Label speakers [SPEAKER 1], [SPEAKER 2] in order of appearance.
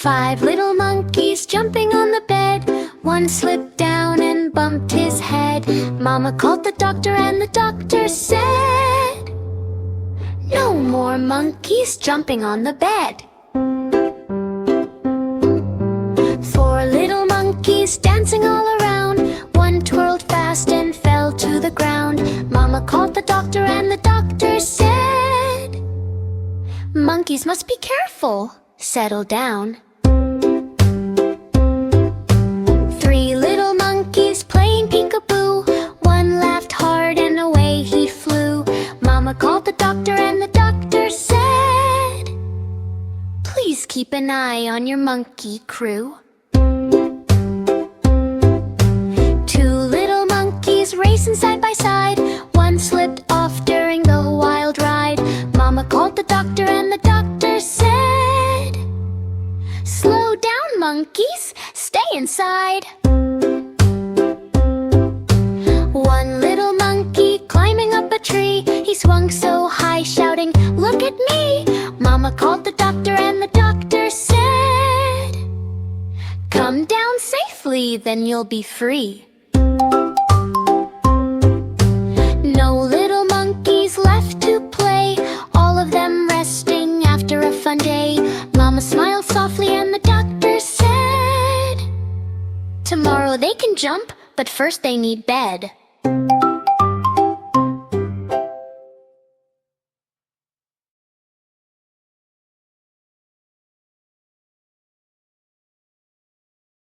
[SPEAKER 1] 5 little monkeys jumping on the bed. One slipped down and bumped his head. Mama called the doctor and the doctor said, "No more monkeys jumping on the bed." 4 little monkeys dancing all around. One twirled fast and fell to the ground. Mama called the doctor and the doctor said, "Monkeys must be careful. Settle down." 3 little monkeys playing peekaboo. One laughed hard and away he flew. Mama called the doctor and the doctor said, "Please keep an eye on your monkey crew." 2 little monkeys racing side by side. One slipped off during the wild ride. Mama called the doctor and the doctor said, "Slow down, monkeys, stay inside." 1 little monkey climbing up a tree. He swung so high, shouting, "Look at me!" Mama called the doctor and the doctor said, "Come down safely, then you'll be free." No little monkeys left to play, all of them resting after a fun day. Mama smiled softly and the doctor said, "Tomorrow they can jump, but first they need bed."